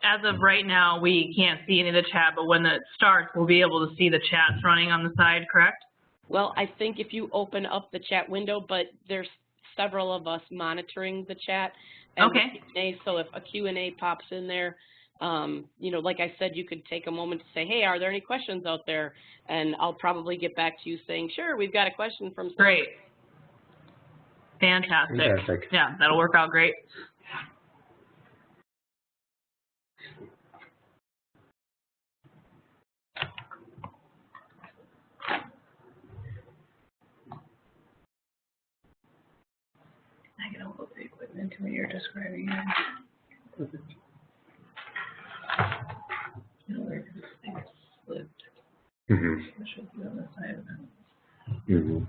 as of right now, we can't see any of the chat, but when it starts, we'll be able to see the chats running on the side, correct? Well, I think if you open up the chat window, but there's several of us monitoring the chat. And okay. The Q&A, so if a Q&A pops in there, you know, like I said, you could take a moment to say, hey, are there any questions out there? And I'll probably get back to you saying, sure, we've got a question from someone. Great. Fantastic. Yeah, that'll work out great. I can hold the equipment to what you're describing it. You know, where this thing is slipped. It should be on the side of it.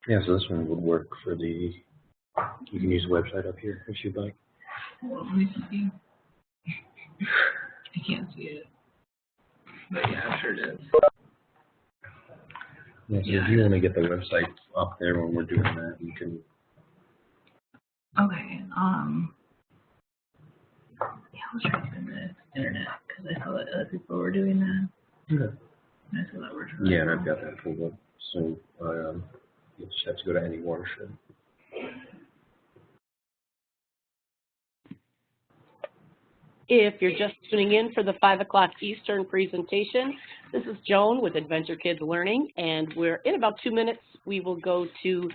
Yeah, so this one would work for the, you can use the website up here if you'd like. Well, let me see. I can't see it. But yeah, I'm sure it is. Yeah, so if you want to get the website up there when we're doing that, you can. Okay. Yeah, I was trying to find the internet because I saw that other people were doing that. Okay. I saw that word. Yeah, and I've got that pulled up. So you just have to go to any watershed. If you're just tuning in for the 5 o'clock Eastern presentation, this is Joan with Adventure Kids Learning, and we're in about 2 minutes. We will go to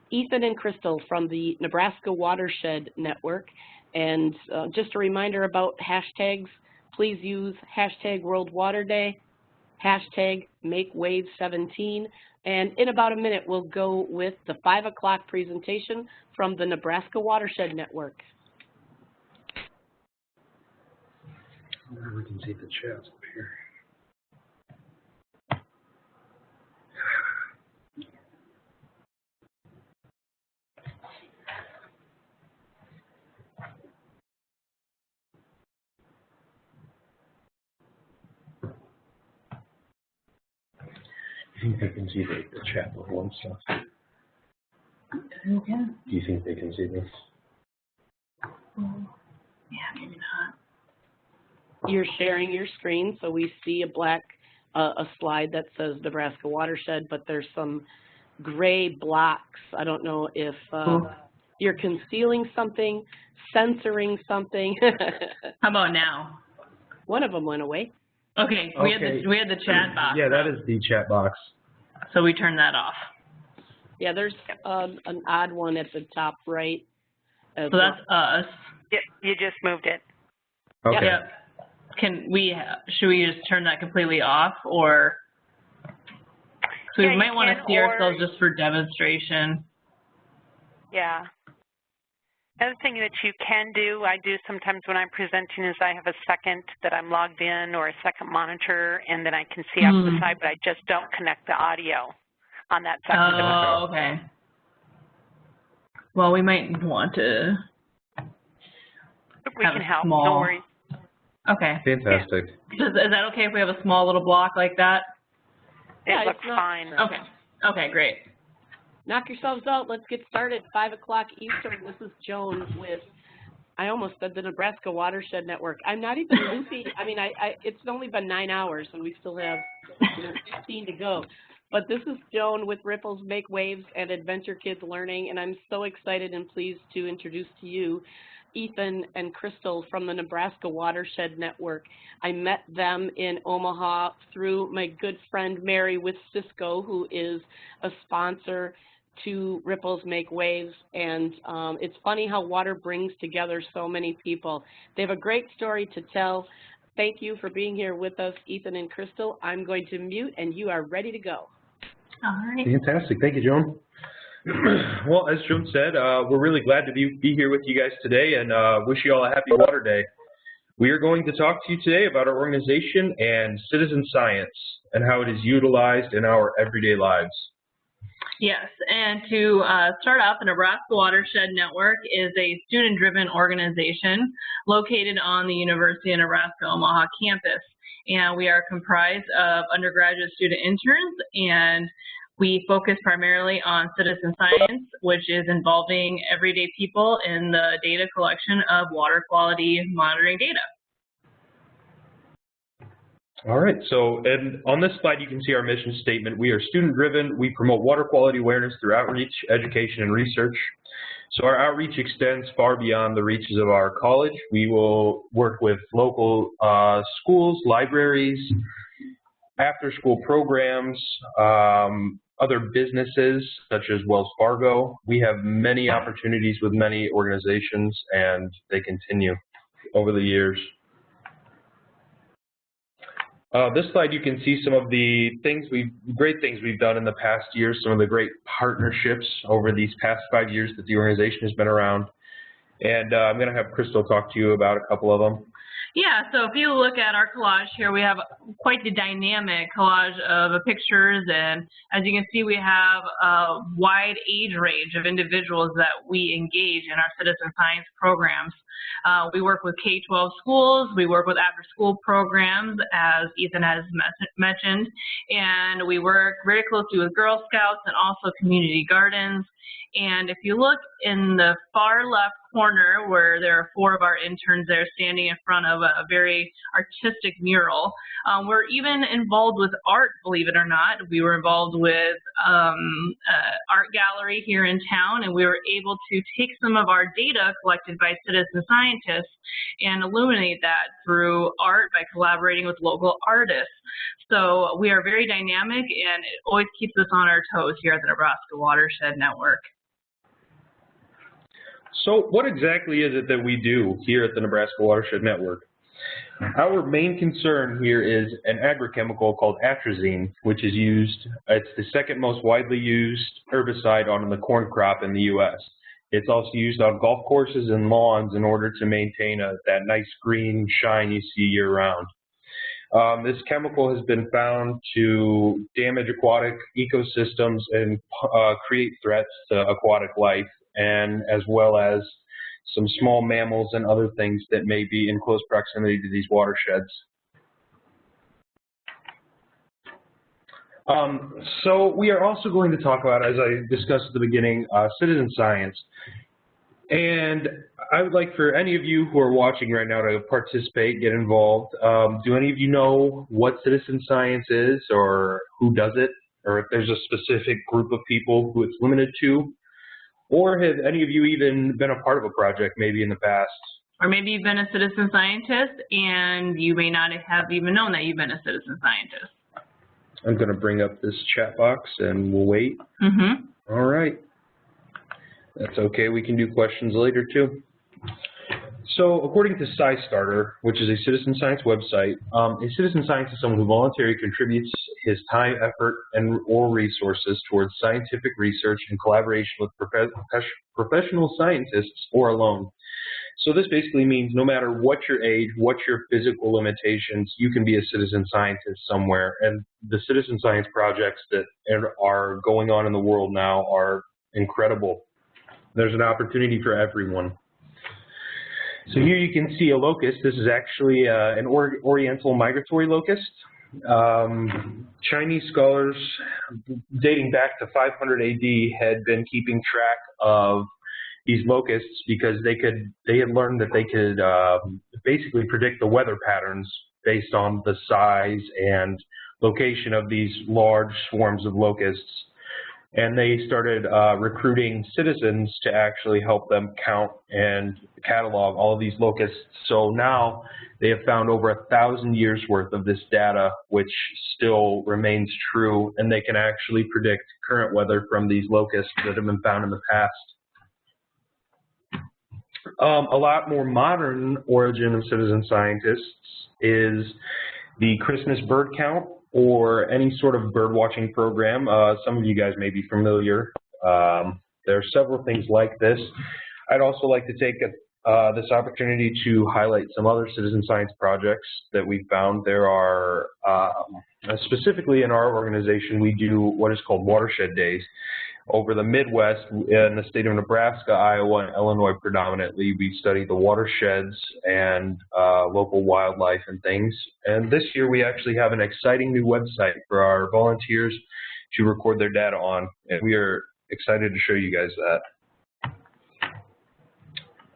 Ethan and Krystal from the Nebraska Watershed Network. And just a reminder about hashtags, please use hashtag World Water Day, hashtag MakeWave17, and in about a minute we'll go with the 5 o'clock presentation from the Nebraska Watershed Network. We can see the chats up here. Do you think they can see the chat bubble and stuff? Okay. Do you think they can see this? Yeah, maybe not. You're sharing your screen, so we see a slide that says Nebraska Watershed, but there's some gray blocks. I don't know if you're concealing something, censoring something. How about now? One of them went away. Okay, we had the chat box. Yeah, that is the chat box. So we turned that off. Yeah, there's an odd one at the top right. So that's us. Yep, you just moved it. Okay. Yep. Should we just turn that completely off, or so we might want to see ourselves just for demonstration? Yeah. Another thing that you can do, I do sometimes when I'm presenting, is I have a second that I'm logged in or a second monitor, and then I can see off the side, but I just don't connect the audio on that second. Oh, okay. Well, we might want to. We can help. Small... Don't worry. Okay. Fantastic. Is that okay if we have a small little block like that? It looks fine. Okay. Okay, great. Knock yourselves out. Let's get started. 5 o'clock Eastern. This is Joan with, I almost said the Nebraska Watershed Network. I'm not even loopy. I mean, it's only been 9 hours and we still have 15 to go. But this is Joan with Ripples Make Waves and Adventure Kids Learning, and I'm so excited and pleased to introduce to you Ethan and Krystal from the Nebraska Watershed Network. I met them in Omaha through my good friend Mary with Cisco, who is a sponsor to Ripples Make Waves, and it's funny how water brings together so many people. They have a great story to tell. Thank you for being here with us, Ethan and Krystal. I'm going to mute, and you are ready to go. All right. Fantastic. Thank you, Joan. Well, as Joan said, we're really glad to be here with you guys today, and wish you all a happy Water Day. We are going to talk to you today about our organization and citizen science and how it is utilized in our everyday lives. Yes, and to start out, the Nebraska Watershed Network is a student-driven organization located on the University of Nebraska Omaha campus. And we are comprised of undergraduate student interns, and We focus primarily on citizen science, which is involving everyday people in the data collection of water quality monitoring data. All right, so and on this slide you can see our mission statement. We are student-driven. We promote water quality awareness through outreach, education, and research. So our outreach extends far beyond the reaches of our college. We will work with local schools, libraries, after-school programs, other businesses such as Wells Fargo. We have many opportunities with many organizations, and they continue over the years. This slide, you can see some of the great things we've done in the past year, some of the great partnerships over these past 5 years that the organization has been around. And I'm going to have Krystal talk to you about a couple of them. Yeah, so if you look at our collage here, we have quite the dynamic collage of pictures, and as you can see, we have a wide age range of individuals that we engage in our citizen science programs. We work with K-12 schools, we work with after-school programs, as Ethan has mentioned, and we work very closely with Girl Scouts and also community gardens. And if you look in the far left corner where there are 4 of our interns there standing in front of a very artistic mural, we're even involved with art, believe it or not. We were involved with art gallery here in town, and we were able to take some of our data collected by citizen scientists and illuminate that through art by collaborating with local artists. So we are very dynamic, and it always keeps us on our toes here at the Nebraska Watershed Network. So what exactly is it that we do here at the Nebraska Watershed Network? Our main concern here is an agrochemical called atrazine, which is used, it's the second most widely used herbicide on the corn crop in the U.S. It's also used on golf courses and lawns in order to maintain that nice green shine you see year-round. This chemical has been found to damage aquatic ecosystems and create threats to aquatic life, and as well as some small mammals and other things that may be in close proximity to these watersheds. So we are also going to talk about, as I discussed at the beginning, citizen science. And I would like for any of you who are watching right now to participate, get involved. Do any of you know what citizen science is, or who does it, or if there's a specific group of people who it's limited to? Or have any of you even been a part of a project maybe in the past? Or maybe you've been a citizen scientist and you may not have even known that you've been a citizen scientist. I'm going to bring up this chat box and we'll wait. All right. That's okay. We can do questions later too. So according to SciStarter, which is a citizen science website, a citizen scientist is someone who voluntarily contributes his time, effort, or resources towards scientific research in collaboration with professional scientists or alone. So this basically means no matter what your age, what your physical limitations, you can be a citizen scientist somewhere. And the citizen science projects that are going on in the world now are incredible. There's an opportunity for everyone. So here you can see a locust. This is actually an oriental migratory locust. Chinese scholars dating back to 500 AD had been keeping track of these locusts because they had learned that they could basically predict the weather patterns based on the size and location of these large swarms of locusts. And they started recruiting citizens to actually help them count and catalog all of these locusts. So now they have found over 1,000 years worth of this data, which still remains true, and they can actually predict current weather from these locusts that have been found in the past. A lot more modern origin of citizen scientists is the Christmas bird count, or any sort of bird watching program. Some of you guys may be familiar. There are several things like this. I'd also like to take this opportunity to highlight some other citizen science projects that we found. There are, specifically in our organization, we do what is called watershed days. Over the Midwest, in the state of Nebraska, Iowa, and Illinois predominantly, we study the watersheds and local wildlife and things. And this year we actually have an exciting new website for our volunteers to record their data on, and we are excited to show you guys that.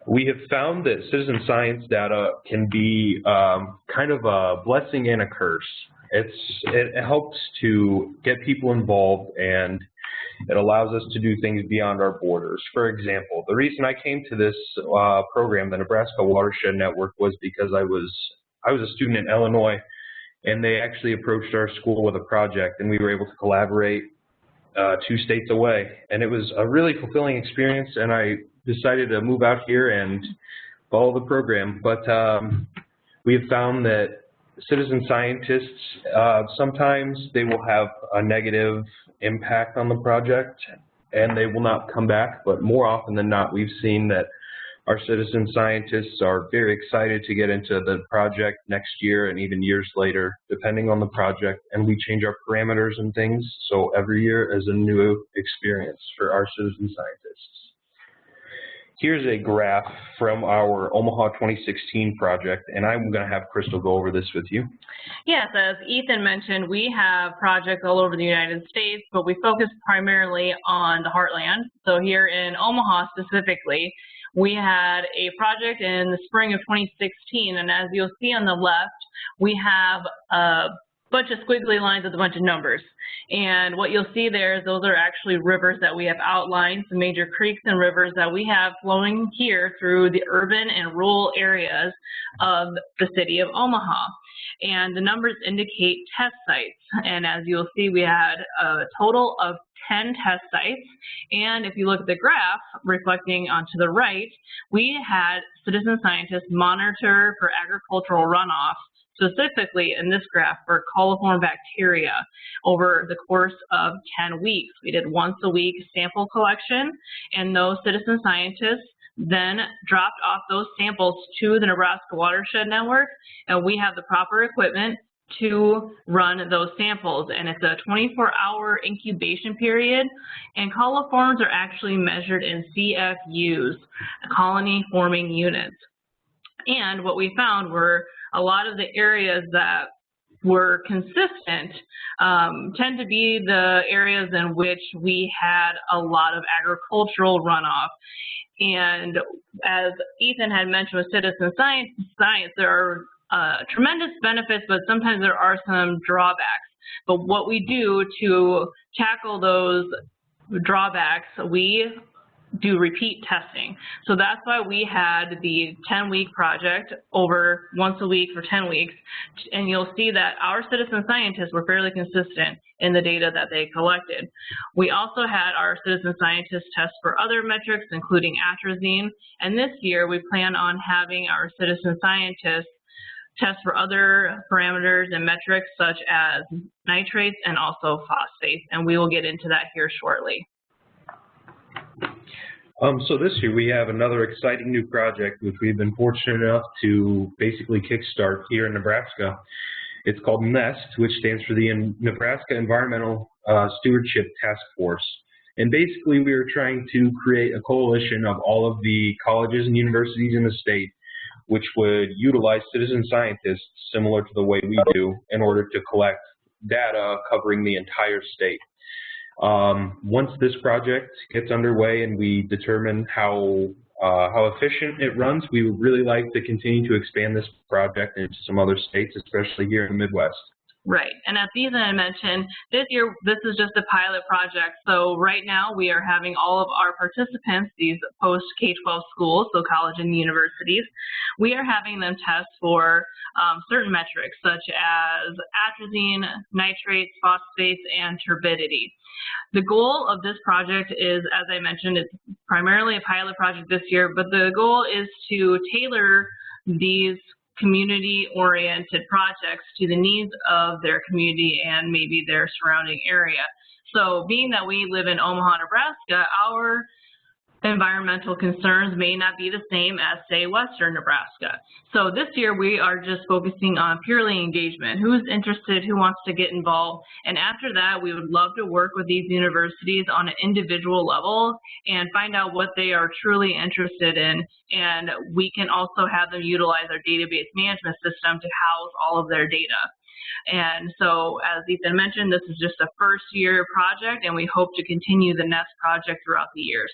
We have found that citizen science data can be kind of a blessing and a curse. It helps to get people involved, and it allows us to do things beyond our borders. For example, the reason I came to this program, the Nebraska Watershed Network, was because I was a student in Illinois, and they actually approached our school with a project, and we were able to collaborate 2 states away. And it was a really fulfilling experience, and I decided to move out here and follow the program. But we have found that citizen scientists, sometimes they will have a negative impact on the project and they will not come back, but more often than not, we've seen that our citizen scientists are very excited to get into the project next year and even years later, depending on the project, and we change our parameters and things, so every year is a new experience for our citizen scientists. Here's a graph from our Omaha 2016 project, and I'm going to have Krystal go over this with you. Yes, as Ethan mentioned, we have projects all over the United States, but we focus primarily on the heartland. So here in Omaha specifically, we had a project in the spring of 2016, and as you'll see on the left, we have a bunch of squiggly lines with a bunch of numbers. And what you'll see there is those are actually rivers that we have outlined, some major creeks and rivers that we have flowing here through the urban and rural areas of the city of Omaha. And the numbers indicate test sites. And as you'll see, we had a total of 10 test sites. And if you look at the graph reflecting onto the right, we had citizen scientists monitor for agricultural runoff, specifically in this graph for coliform bacteria over the course of 10 weeks. We did once a week sample collection, and those citizen scientists then dropped off those samples to the Nebraska Watershed Network, and we have the proper equipment to run those samples. And it's a 24-hour incubation period, and coliforms are actually measured in CFUs, colony forming units. And what we found were a lot of the areas that were consistent tend to be the areas in which we had a lot of agricultural runoff. And as Ethan had mentioned with citizen science, there are tremendous benefits, but sometimes there are some drawbacks. But what we do to tackle those drawbacks, we do repeat testing. So that's why we had the 10-week project over once a week for 10 weeks. And you'll see that our citizen scientists were fairly consistent in the data that they collected. We also had our citizen scientists test for other metrics, including atrazine. And this year, we plan on having our citizen scientists test for other parameters and metrics such as nitrates and also phosphates. And we will get into that here shortly. So this year we have another exciting new project which we've been fortunate enough to basically kickstart here in Nebraska. It's called NEST, which stands for the Nebraska Environmental Stewardship Task Force. And basically we are trying to create a coalition of all of the colleges and universities in the state which would utilize citizen scientists similar to the way we do in order to collect data covering the entire state. Once this project gets underway and we determine how efficient it runs, we would really like to continue to expand this project into some other states, especially here in the Midwest. Right, and as Ethan mentioned, this year this is just a pilot project. So right now we are having all of our participants, these post K-12 schools, so college and universities, we are having them test for certain metrics such as atrazine, nitrates, phosphates, and turbidity. The goal of this project is, as I mentioned, it's primarily a pilot project this year, but the goal is to tailor these community-oriented projects to the needs of their community and maybe their surrounding area. So being that we live in Omaha, Nebraska, our environmental concerns may not be the same as, say, Western Nebraska. So this year we are just focusing on purely engagement. Who's interested, who wants to get involved, and after that we would love to work with these universities on an individual level and find out what they are truly interested in, and we can also have them utilize our database management system to house all of their data. And so, as Ethan mentioned, this is just a first-year project, and we hope to continue the NEST project throughout the years.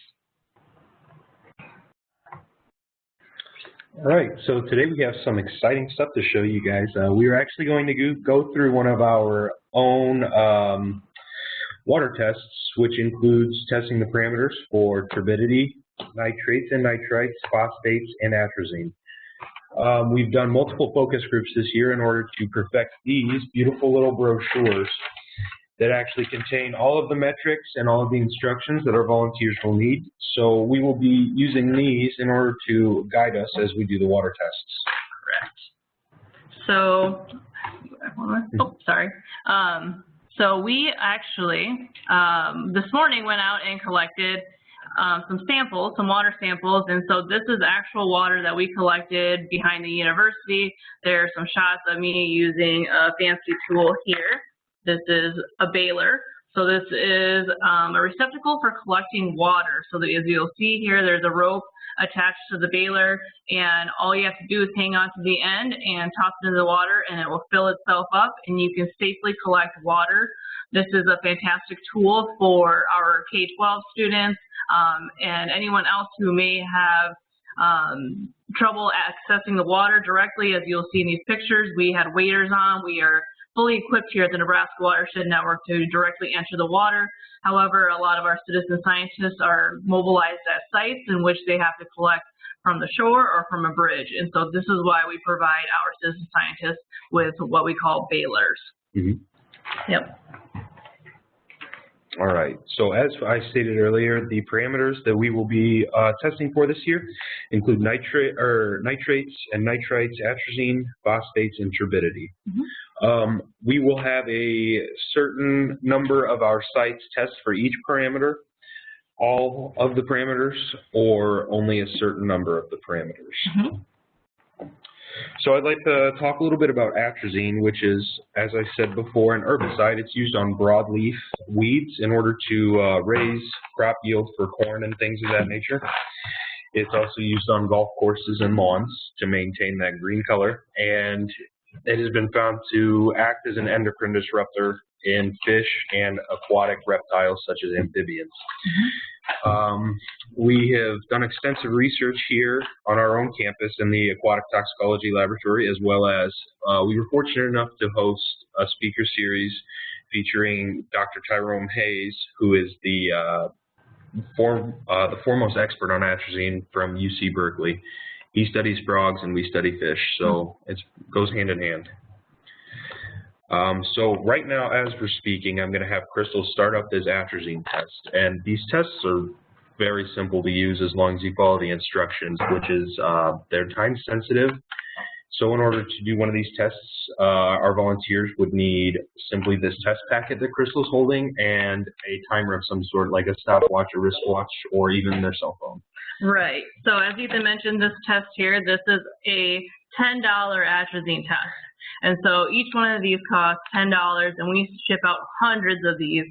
All right, so today we have some exciting stuff to show you guys. We are actually going to go through one of our own water tests, which includes testing the parameters for turbidity, nitrates and nitrites, phosphates, and atrazine. We've done multiple focus groups this year in order to perfect these beautiful little brochures that actually contain all of the metrics and all of the instructions that our volunteers will need. So we will be using these in order to guide us as we do the water tests. Correct. So, oh, sorry. So we actually, this morning went out and collected some samples, some water samples, and so this is actual water that we collected behind the university. There are some shots of me using a fancy tool here. This is a baler. So this is a receptacle for collecting water. So that, as you'll see here, there's a rope attached to the baler, and all you have to do is hang on to the end and toss it into the water, and it will fill itself up, and you can safely collect water. This is a fantastic tool for our K-12 students and anyone else who may have trouble accessing the water directly. As you'll see in these pictures, we had waders on. We are fully equipped here at the Nebraska Watershed Network to directly enter the water. However, a lot of our citizen scientists are mobilized at sites in which they have to collect from the shore or from a bridge. And so this is why we provide our citizen scientists with what we call balers. Mm-hmm. Yep. All right, so as I stated earlier, the parameters that we will be testing for this year include nitrates and nitrites, atrazine, phosphates, and turbidity. Mm-hmm. We will have a certain number of our sites test for each parameter, all of the parameters, or only a certain number of the parameters. Mm-hmm. So I'd like to talk a little bit about atrazine, which is, as I said before, an herbicide. It's used on broadleaf weeds in order to raise crop yield for corn and things of that nature. It's also used on golf courses and lawns to maintain that green color, and it has been found to act as an endocrine disruptor in fish and aquatic reptiles such as amphibians. We have done extensive research here on our own campus in the aquatic toxicology laboratory, as well as we were fortunate enough to host a speaker series featuring Dr. Tyrone Hayes, who is the foremost expert on atrazine from UC Berkeley. He studies frogs and we study fish, so it goes hand in hand. So right now, as we're speaking, I'm going to have Krystal start up this atrazine test. And these tests are very simple to use as long as you follow the instructions, which is they're time sensitive. So in order to do one of these tests, our volunteers would need simply this test packet that Krystal's holding and a timer of some sort, like a stopwatch, a wristwatch, or even their cell phone. Right. So as Ethan mentioned, this test here, this is a $10 atrazine test. And so each one of these costs $10, and we ship out hundreds of these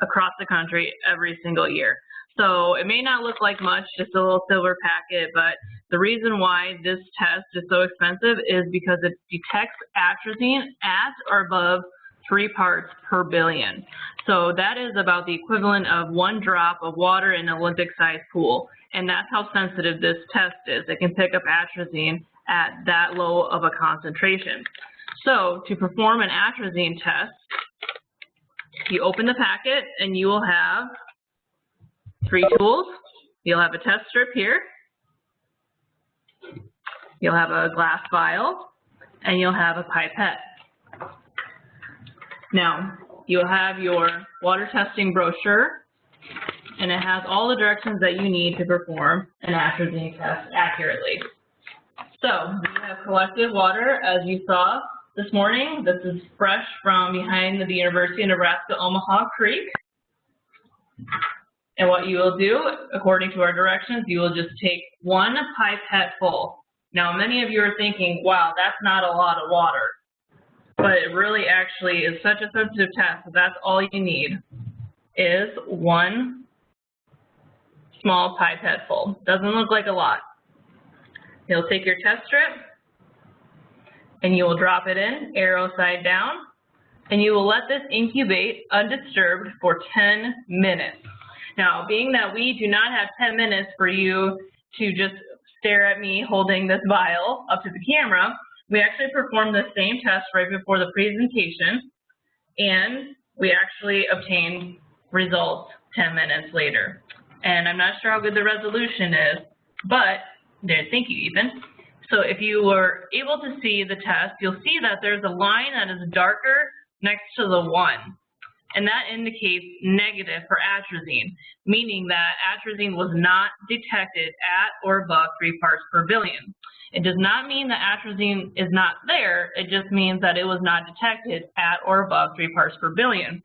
across the country every single year. So it may not look like much, just a little silver packet, but the reason why this test is so expensive is because it detects atrazine at or above 3 parts per billion. So that is about the equivalent of 1 drop of water in an Olympic-sized pool. And that's how sensitive this test is. It can pick up atrazine at that low of a concentration. So to perform an atrazine test, you open the packet and you will have 3 tools. You'll have a test strip here. You'll have a glass vial, and you'll have a pipette. Now, you'll have your water testing brochure, and it has all the directions that you need to perform an atrazine test accurately. So, we have collected water, as you saw this morning. This is fresh from behind the University of Nebraska Omaha Creek. And what you will do, according to our directions, you will just take 1 pipette full. Now, many of you are thinking, wow, that's not a lot of water. But it really actually is such a sensitive test, so that's all you need is 1 small pipette full. Doesn't look like a lot. You'll take your test strip, and you will drop it in, arrow side down, and you will let this incubate undisturbed for 10 minutes. Now, being that we do not have 10 minutes for you to just stare at me holding this vial up to the camera, we actually performed the same test right before the presentation, and we actually obtained results 10 minutes later. And I'm not sure how good the resolution is, but thank you, Ethan. So if you were able to see the test, you'll see that there's a line that is darker next to the 1. And that indicates negative for atrazine, meaning that atrazine was not detected at or above 3 parts per billion. It does not mean that atrazine is not there, it just means that it was not detected at or above 3 parts per billion.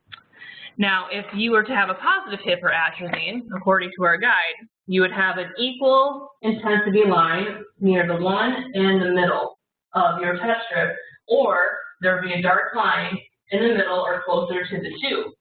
Now, if you were to have a positive hit for atrazine, according to our guide, you would have an equal intensity line near the 1 and the middle of your test strip, or there would be a dark line in the middle or closer to the 2.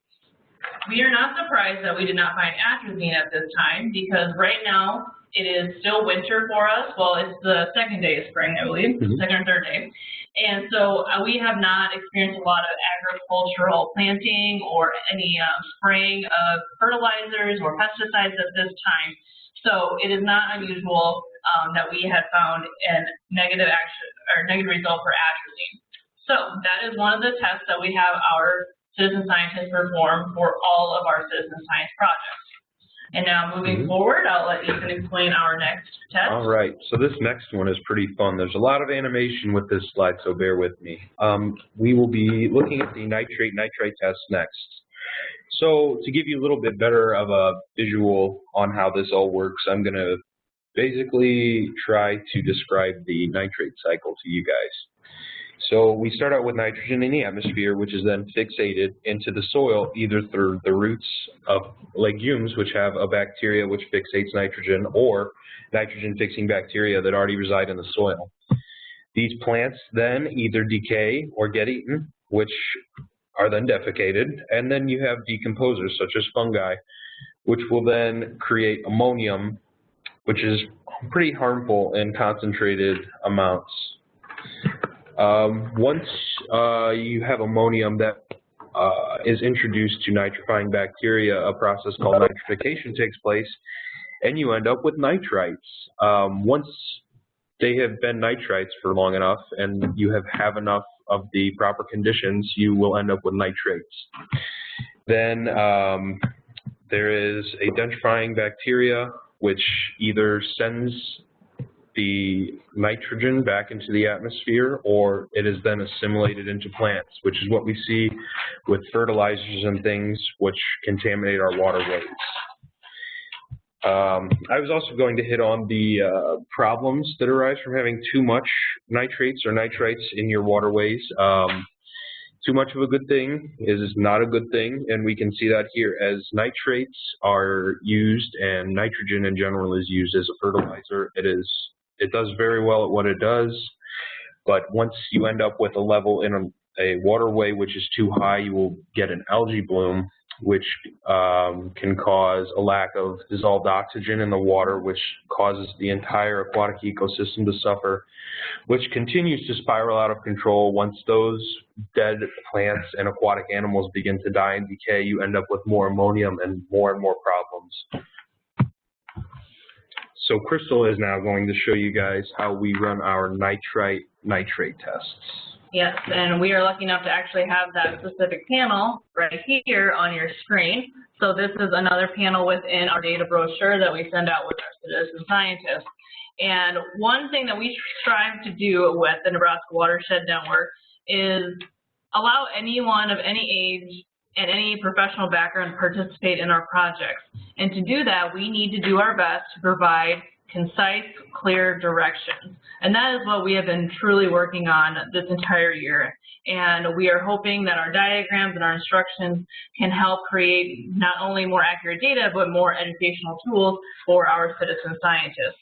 We are not surprised that we did not find atrazine at this time, because right now it is still winter for us. Well, it's the 2nd day of spring, I believe, 2nd or 3rd day. And so we have not experienced a lot of agricultural planting or any spraying of fertilizers or pesticides at this time. So it is not unusual that we had found a negative result for atrazine. So that is one of the tests that we have our citizen scientists perform for all of our citizen science projects. And now moving forward, I'll let Ethan explain our next test. All right, so this next one is pretty fun. There's a lot of animation with this slide, so bear with me. We will be looking at the nitrate test next. So to give you a little bit better of a visual on how this all works, I'm going to basically try to describe the nitrate cycle to you guys. So we start out with nitrogen in the atmosphere, which is then fixated into the soil either through the roots of legumes, which have a bacteria which fixates nitrogen, or nitrogen-fixing bacteria that already reside in the soil. These plants then either decay or get eaten, which are then defecated, and then you have decomposers such as fungi, which will then create ammonium, which is pretty harmful in concentrated amounts. Once you have ammonium that is introduced to nitrifying bacteria, a process called nitrification takes place, and you end up with nitrites. Once they have been nitrites for long enough and you have enough of the proper conditions, you will end up with nitrates. Then there is a denitrifying bacteria which either sends the nitrogen back into the atmosphere, or it is then assimilated into plants, which is what we see with fertilizers and things which contaminate our waterways. I was also going to hit on the problems that arise from having too much nitrates or nitrites in your waterways. Too much of a good thing is not a good thing, and we can see that here as nitrates are used and nitrogen in general is used as a fertilizer. It does very well at what it does, but once you end up with a level in a waterway which is too high, you will get an algae bloom, which can cause a lack of dissolved oxygen in the water, which causes the entire aquatic ecosystem to suffer, which continues to spiral out of control. Once those dead plants and aquatic animals begin to die and decay, you end up with more ammonium and more problems. So Krystal is now going to show you guys how we run our nitrate tests. Yes, and we are lucky enough to actually have that specific panel right here on your screen. So this is another panel within our data brochure that we send out with our citizen scientists. And one thing that we strive to do with the Nebraska Watershed Network is allow anyone of any age and any professional background to participate in our projects. And to do that, we need to do our best to provide concise, clear directions. And that is what we have been truly working on this entire year. And we are hoping that our diagrams and our instructions can help create not only more accurate data, but more educational tools for our citizen scientists.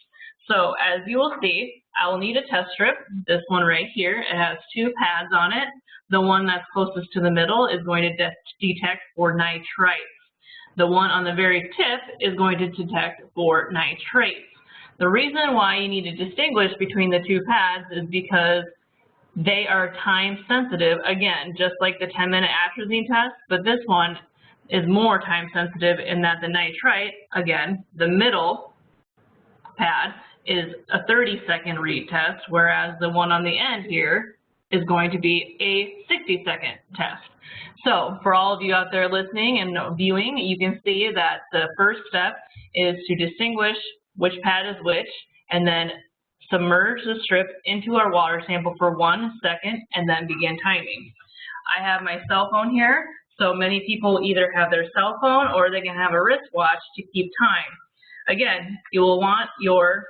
So as you will see, I will need a test strip, this one right here. It has 2 pads on it. The one that's closest to the middle is going to detect for nitrites. The one on the very tip is going to detect for nitrates. The reason why you need to distinguish between the 2 pads is because they are time sensitive, again, just like the 10-minute atrazine test, but this one is more time sensitive in that the nitrite, again, the middle pad, is a 30-second read test, whereas the one on the end here is going to be a 60-second test. So for all of you out there listening and viewing, you can see that the first step is to distinguish which pad is which, and then submerge the strip into our water sample for 1 second, and then begin timing. I have my cell phone here, so many people either have their cell phone or they can have a wristwatch to keep time. Again, you will want your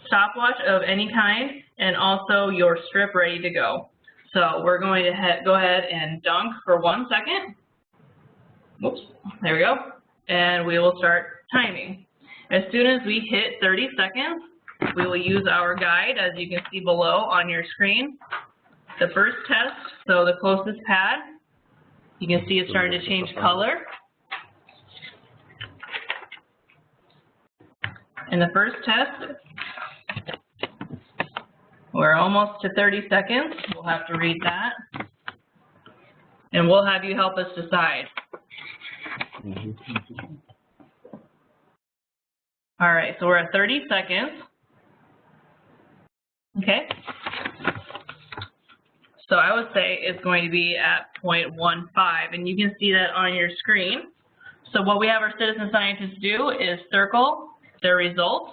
stopwatch of any kind and also your strip ready to go. So we're going to go ahead and dunk for 1 second. Oops, there we go. And we will start timing. As soon as we hit 30 seconds, we will use our guide, as you can see below on your screen. The first test, so the closest pad, you can see it's starting to change color. In the first test, we're almost to 30 seconds. We'll have to read that. And we'll have you help us decide. All right, so we're at 30 seconds. Okay. So I would say it's going to be at 0.15, and you can see that on your screen. So what we have our citizen scientists do is circle their result,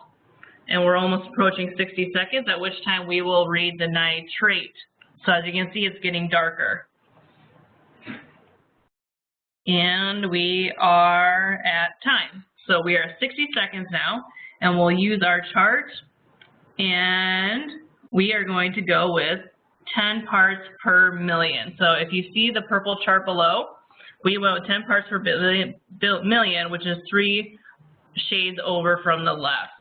and we're almost approaching 60 seconds, at which time we will read the nitrate. So as you can see, it's getting darker. And we are at time. So we are at 60 seconds now, and we'll use our chart, and we are going to go with 10 parts per million. So if you see the purple chart below, we went with 10 parts per million, which is 3 shades over from the left.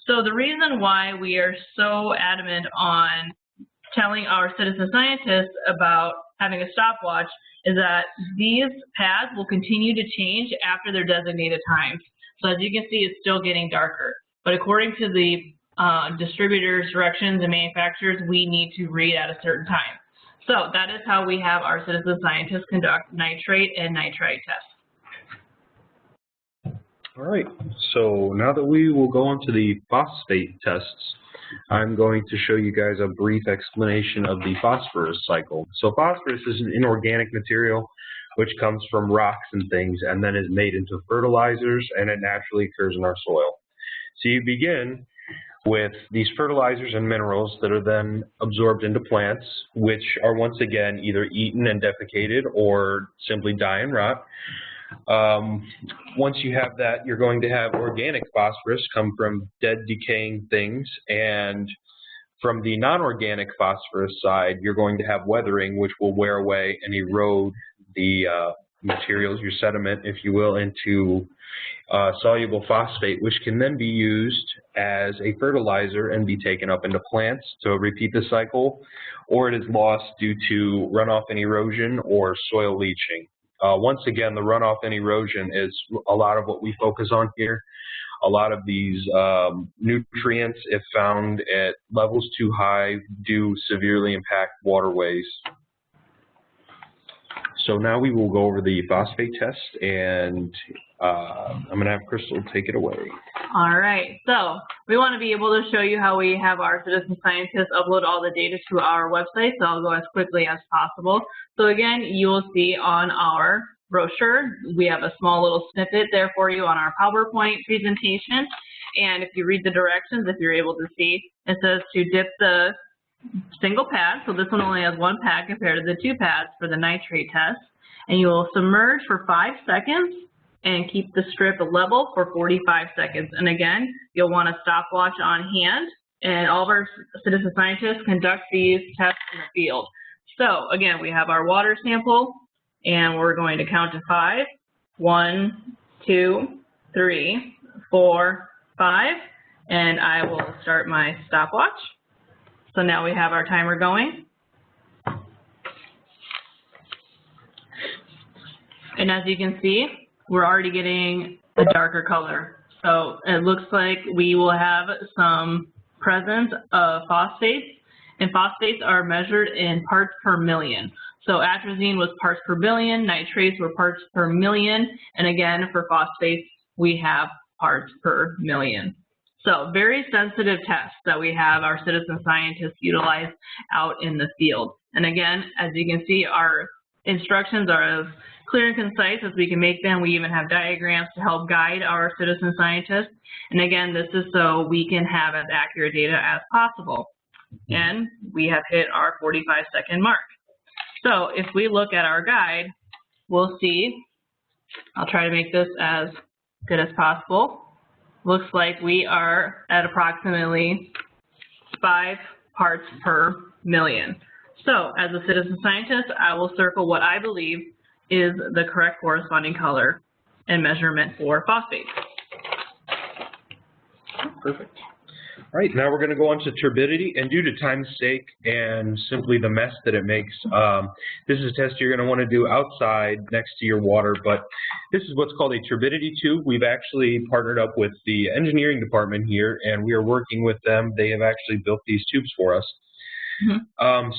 So the reason why we are so adamant on telling our citizen scientists about having a stopwatch is that these pads will continue to change after their designated times. So as you can see, it's still getting darker. But according to the distributors' directions and manufacturers, we need to read at a certain time. So that is how we have our citizen scientists conduct nitrate and nitrite tests. All right, so now that we will go on to the phosphate tests, I'm going to show you guys a brief explanation of the phosphorus cycle. So phosphorus is an inorganic material which comes from rocks and things and then is made into fertilizers, and it naturally occurs in our soil. So you begin with these fertilizers and minerals that are then absorbed into plants, which are once again either eaten and defecated or simply die and rot. Once you have that, you're going to have organic phosphorus come from dead, decaying things, and from the non-organic phosphorus side, you're going to have weathering, which will wear away and erode the materials, your sediment, if you will, into soluble phosphate, which can then be used as a fertilizer and be taken up into plants to repeat the cycle, or it is lost due to runoff and erosion or soil leaching. Once again, the runoff and erosion is a lot of what we focus on here. A lot of these nutrients, if found at levels too high, do severely impact waterways. So now we will go over the phosphate test, and I'm going to have Krystal take it away. All right, so we want to be able to show you how we have our citizen scientists upload all the data to our website, so I'll go as quickly as possible. So again, you will see on our brochure, we have a small little snippet there for you on our PowerPoint presentation, and if you read the directions, if you're able to see, it says to dip the single pad, so this one only has 1 pad compared to the 2 pads for the nitrate test, and you will submerge for 5 seconds and keep the strip level for 45 seconds. And again, you'll want a stopwatch on hand, and all of our citizen scientists conduct these tests in the field. So again, we have our water sample, and we're going to count to 5. 1, 2, 3, 4, 5, and I will start my stopwatch. So now we have our timer going. And as you can see, we're already getting a darker color. So it looks like we will have some presence of phosphates And phosphates are measured in parts per million. So atrazine was parts per billion, nitrates were parts per million, and again, for phosphates, we have parts per million. So very sensitive tests that we have our citizen scientists utilize out in the field. And again, as you can see, our instructions are as clear and concise as we can make them. We even have diagrams to help guide our citizen scientists. And again, this is so we can have as accurate data as possible. And we have hit our 45-second mark. So if we look at our guide, we'll see, I'll try to make this as good as possible. Looks like we are at approximately 5 parts per million. So as a citizen scientist, I will circle what I believe is the correct corresponding color and measurement for phosphates. Perfect. All right, now we're going to go on to turbidity, and due to time's sake and simply the mess that it makes, this is a test you're going to want to do outside next to your water, but this is what's called a turbidity tube. We've actually partnered up with the engineering department here, and we are working with them. They have actually built these tubes for us.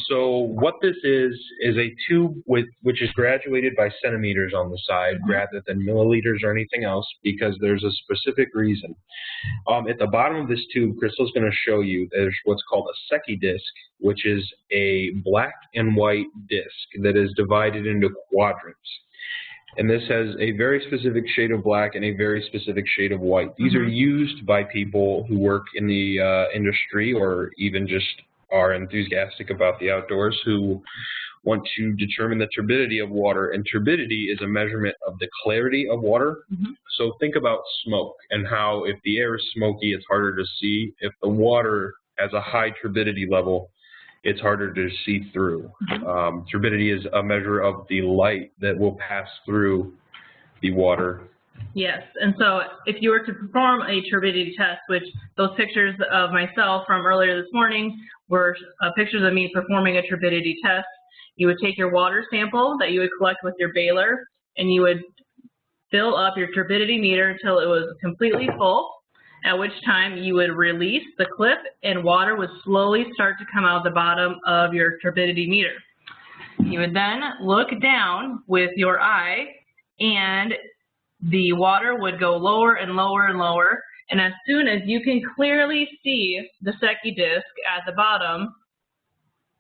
So what this is a tube which is graduated by centimeters on the side rather than milliliters or anything else, because there's a specific reason. At the bottom of this tube, Krystal's going to show you there's what's called a Secchi disc, which is a black and white disc that is divided into quadrants. And this has a very specific shade of black and a very specific shade of white. These are used by people who work in the industry or even just are enthusiastic about the outdoors, who want to determine the turbidity of water. And turbidity is a measurement of the clarity of water. So think about smoke and how if the air is smoky, it's harder to see. If the water has a high turbidity level, it's harder to see through. Turbidity is a measure of the light that will pass through the water. Yes, and so if you were to perform a turbidity test, which those pictures of myself from earlier this morning were pictures of me performing a turbidity test, you would take your water sample that you would collect with your baler, and you would fill up your turbidity meter until it was completely full, at which time you would release the clip and water would slowly start to come out the bottom of your turbidity meter. You would then look down with your eye, and the water would go lower and lower and lower, and as soon as you can clearly see the Secchi disc at the bottom,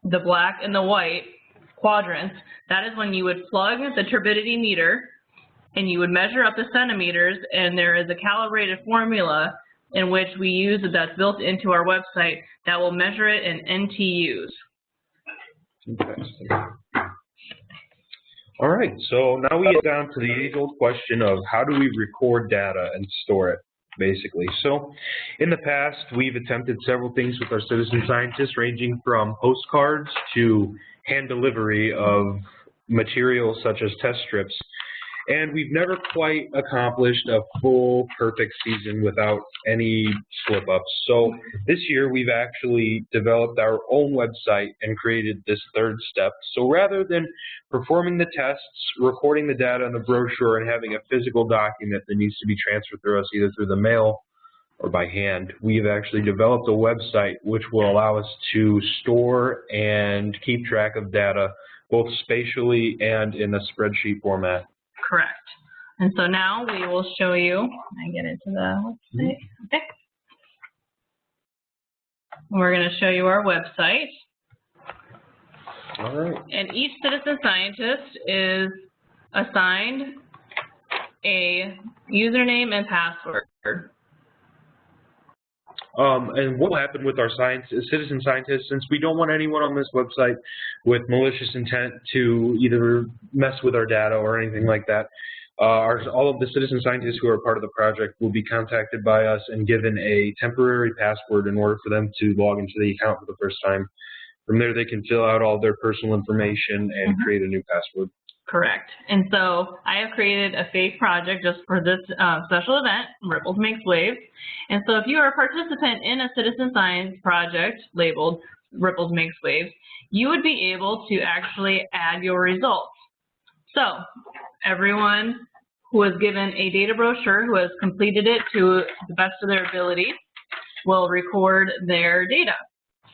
the black and the white quadrants, that is when you would plug the turbidity meter and you would measure up the centimeters, and there is a calibrated formula in which we use that's built into our website that will measure it in NTUs. All right, so now we get down to the age-old question of how do we record data and store it, basically. So in the past, we've attempted several things with our citizen scientists, ranging from postcards to hand delivery of materials such as test strips. And we've never quite accomplished a full, perfect season without any slip-ups. So this year, we've actually developed our own website and created this third step. So rather than performing the tests, recording the data in the brochure, and having a physical document that needs to be transferred through us either through the mail or by hand, we've actually developed a website which will allow us to store and keep track of data both spatially and in a spreadsheet format. Correct. And so now we will show you, I get into the website. Okay. We're going to show you our website. All right. And each citizen scientist is assigned a username and password. And what will happen with our citizen scientists, since we don't want anyone on this website with malicious intent to either mess with our data or anything like that, all of the citizen scientists who are part of the project will be contacted by us and given a temporary password in order for them to log into the account for the first time. From there, they can fill out all their personal information and create a new password. Correct. And so I have created a fake project just for this special event, Ripples Makes Waves. And so if you are a participant in a citizen science project labeled Ripples Makes Waves, you would be able to actually add your results. So everyone who is given a data brochure, who has completed it to the best of their ability, will record their data.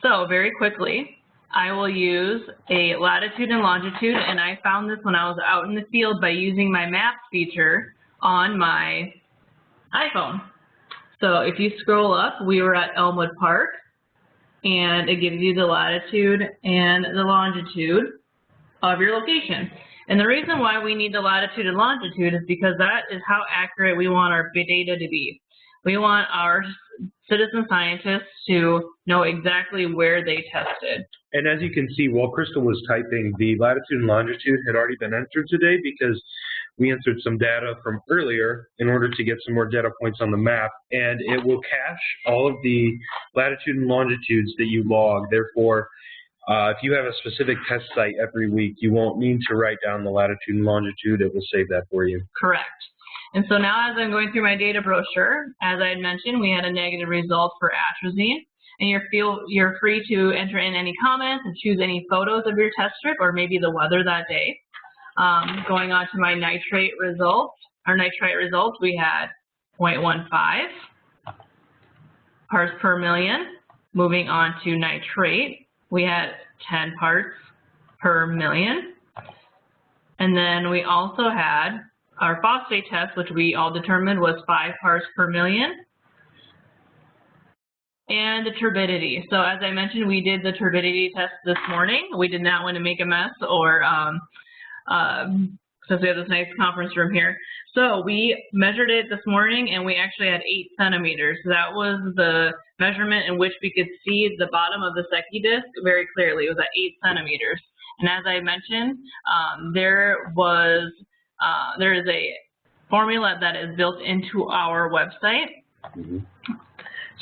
So very quickly, I will use a latitude and longitude, and I found this when I was out in the field by using my maps feature on my iPhone. So if you scroll up, we were at Elmwood Park, and it gives you the latitude and the longitude of your location. And the reason why we need the latitude and longitude is because that is how accurate we want our data to be. We want our citizen scientists to know exactly where they tested. And as you can see, while Krystal was typing, the latitude and longitude had already been entered today because we entered some data from earlier in order to get some more data points on the map, and it will cache all of the latitude and longitudes that you log. Therefore, if you have a specific test site every week, you won't need to write down the latitude and longitude. It will save that for you. Correct. And so now as I'm going through my data brochure, as I had mentioned, we had a negative result for atrazine. And you're free to enter in any comments and choose any photos of your test strip or maybe the weather that day. Going on to my nitrate results, our nitrite results, we had 0.15 parts per million. Moving on to nitrate, we had 10 parts per million. And then we also had our phosphate test, which we all determined was 5 parts per million. And the turbidity. So as I mentioned, we did the turbidity test this morning. We did not want to make a mess or since we have this nice conference room here. So we measured it this morning and we actually had 8 centimeters. That was the measurement in which we could see the bottom of the Secchi disc very clearly. It was at 8 centimeters. And as I mentioned, there is a formula that is built into our website. Mm-hmm.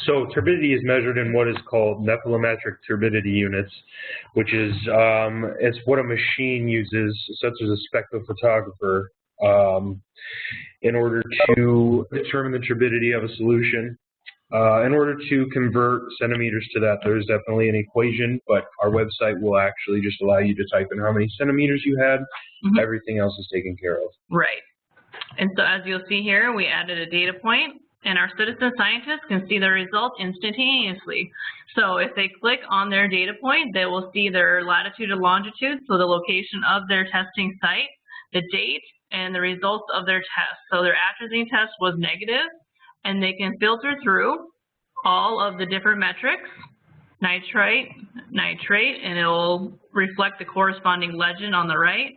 So turbidity is measured in what is called nephelometric turbidity units, which is it's what a machine uses, such as a spectrophotographer, in order to determine the turbidity of a solution. In order to convert centimeters to that, there's definitely an equation, but our website will actually just allow you to type in how many centimeters you had. Mm-hmm. Everything else is taken care of. Right. And so as you'll see here, we added a data point. And our citizen scientists can see the results instantaneously. So if they click on their data point, they will see their latitude and longitude, so the location of their testing site, the date, and the results of their test. So their atrazine test was negative, and they can filter through all of the different metrics, nitrite, nitrate, and it will reflect the corresponding legend on the right,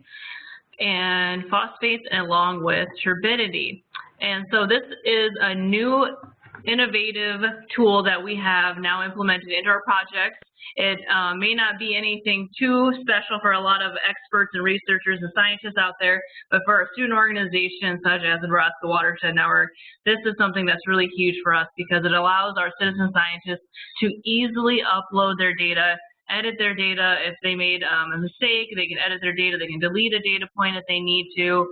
and phosphates along with turbidity. And so this is a new innovative tool that we have now implemented into our projects. It may not be anything too special for a lot of experts and researchers and scientists out there, but for a student organization such as the Nebraska Watershed Network, this is something that's really huge for us because it allows our citizen scientists to easily upload their data, edit their data. If they made a mistake, they can edit their data, they can delete a data point if they need to,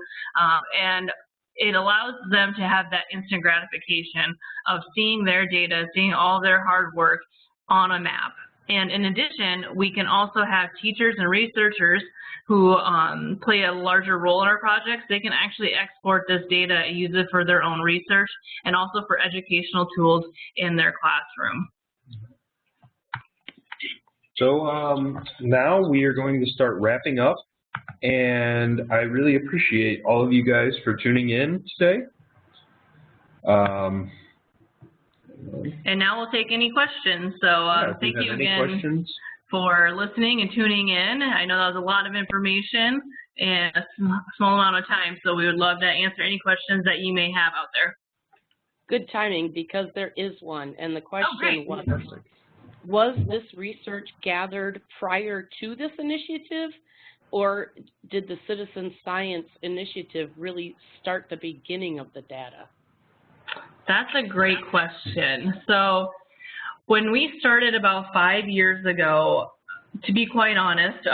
and it allows them to have that instant gratification of seeing their data, seeing all their hard work on a map. And in addition, we can also have teachers and researchers who play a larger role in our projects. They can actually export this data and use it for their own research and also for educational tools in their classroom. So now we are going to start wrapping up. And I really appreciate all of you guys for tuning in today. And now we'll take any questions. So thank you again for listening and tuning in. I know that was a lot of information in a small amount of time, so we would love to answer any questions that you may have out there. Good timing, because there is one. And the question was this research gathered prior to this initiative? Or did the Citizen Science Initiative really start the beginning of the data? That's a great question. So when we started about 5 years ago, to be quite honest,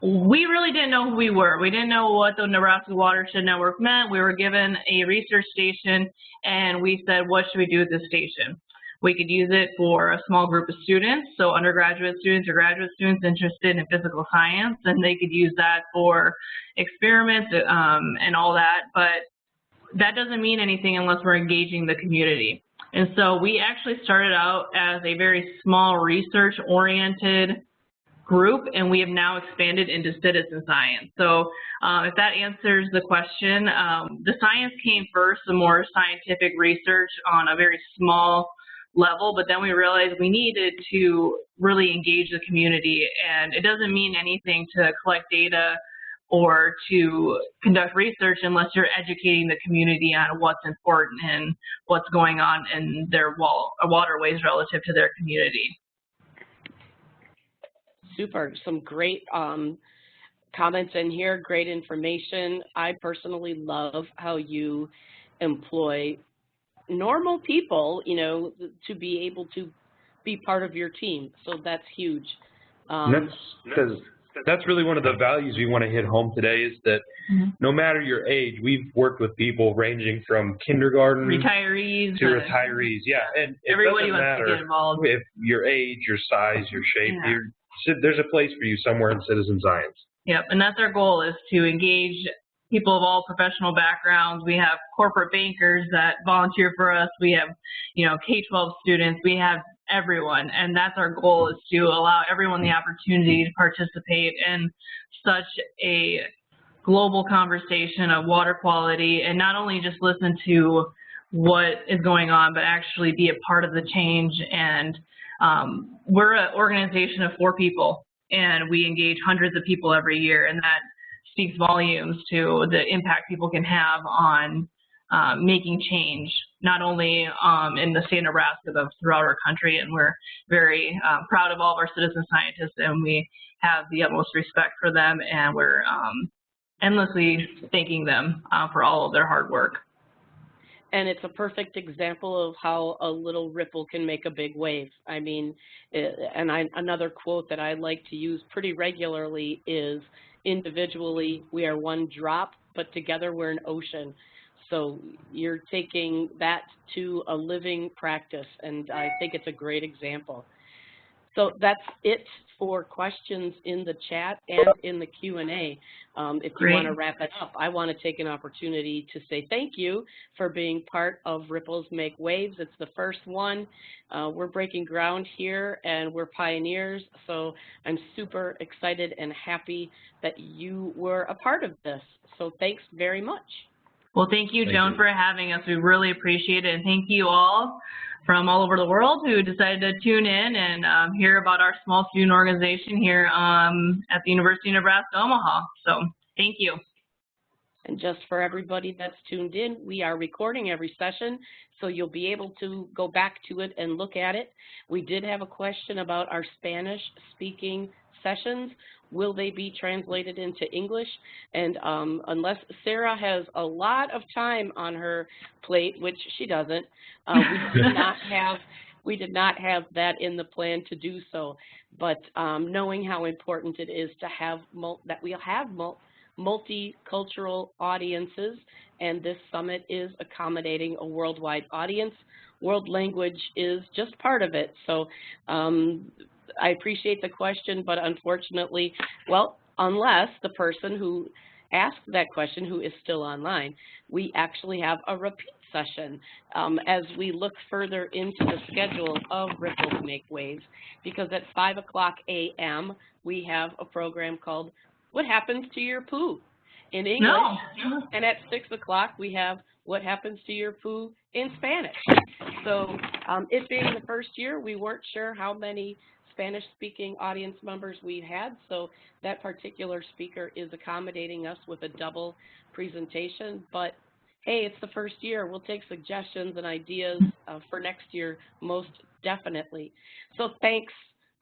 we really didn't know who we were. We didn't know what the Nebraska Watershed Network meant. We were given a research station, and we said, what should we do with this station? We could use it for a small group of students, so undergraduate students or graduate students interested in physical science, and they could use that for experiments and all that, but that doesn't mean anything unless we're engaging the community. And so we actually started out as a very small research-oriented group, and we have now expanded into citizen science. So if that answers the question, the science came first, the more scientific research on a very small level, but then we realized we needed to really engage the community, and it doesn't mean anything to collect data or to conduct research unless you're educating the community on what's important and what's going on in their waterways relative to their community. Super. Some great comments in here, great information. I personally love how you employ normal people, you know, to be able to be part of your team. So that's huge. That's really one of the values we want to hit home today, is that no matter your age, we've worked with people ranging from kindergarten retirees to retirees. Yeah, and everybody wants to get involved. If your age, your size, your shape, there's a place for you somewhere in citizen science. Yep, and that's our goal, is to engage people of all professional backgrounds. We have corporate bankers that volunteer for us. We have, you know, K-12 students. We have everyone, and that's our goal, is to allow everyone the opportunity to participate in such a global conversation of water quality, and not only just listen to what is going on, but actually be a part of the change. And we're an organization of 4 people, and we engage hundreds of people every year, and that speaks volumes to the impact people can have on making change, not only in the state of Nebraska, but throughout our country. And we're very proud of all of our citizen scientists, and we have the utmost respect for them, and we're endlessly thanking them for all of their hard work. And it's a perfect example of how a little ripple can make a big wave. I mean, another quote that I like to use pretty regularly is, individually we are one drop, but together we're an ocean. So you're taking that to a living practice, and I think it's a great example. So that's it for questions in the chat and in the Q&A. If you want to wrap it up, I want to take an opportunity to say thank you for being part of Ripples Make Waves. It's the first one. We're breaking ground here, and we're pioneers, so I'm super excited and happy that you were a part of this. So thanks very much. Well, thank you, Joan, for having us. We really appreciate it, and thank you all from all over the world who decided to tune in and hear about our small student organization here at the University of Nebraska Omaha. So thank you. And just for everybody that's tuned in, we are recording every session, so you'll be able to go back to it and look at it. We did have a question about our Spanish-speaking sessions. Will they be translated into English? And unless Sarah has a lot of time on her plate, which she doesn't, we did not have that in the plan to do so. But knowing how important it is to have multicultural audiences, and this summit is accommodating a worldwide audience. World language is just part of it. So I appreciate the question, but unfortunately, well, unless the person who asked that question, who is still online, we actually have a repeat session as we look further into the schedule of Ripples Make Waves, because at 5 o'clock a.m. we have a program called What Happens to Your Poo in English, and at 6 o'clock we have What Happens to Your Poo in Spanish. So it being the first year, we weren't sure how many Spanish-speaking audience members we had, so that particular speaker is accommodating us with a double presentation. But hey, it's the first year. We'll take suggestions and ideas for next year, most definitely. So thanks,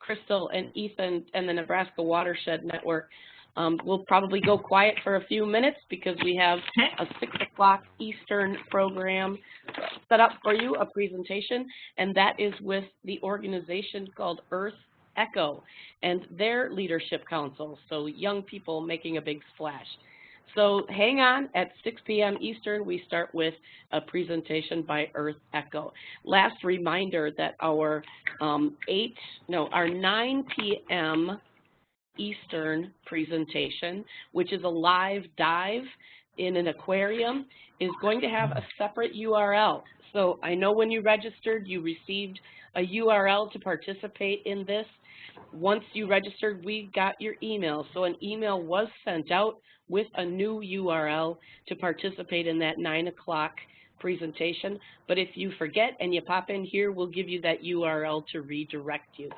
Krystal and Ethan and the Nebraska Watershed Network. We'll probably go quiet for a few minutes because we have a 6 o'clock Eastern program set up for you, a presentation, and that is with the organization called Earth Echo and their leadership council, so young people making a big splash. So hang on, at 6 p.m. Eastern, we start with a presentation by Earth Echo. Last reminder that our 9 p.m. Eastern presentation, which is a live dive in an aquarium, is going to have a separate URL. So I know when you registered, you received a URL to participate in this. once you registered, we got your email. So an email was sent out with a new URL to participate in that 9 o'clock presentation. But if you forget and you pop in here, we'll give you that URL to redirect you.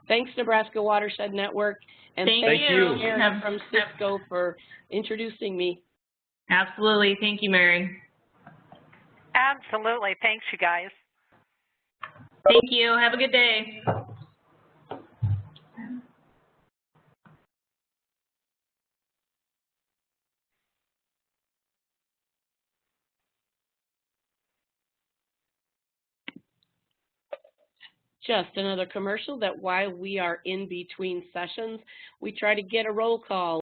Thanks, Nebraska Watershed Network. And thank you. Mary from Cisco for introducing me. Absolutely. Thank you, Mary. Absolutely. Thanks, you guys. Thank you. Have a good day. Just another commercial that while we are in between sessions, we try to get a roll call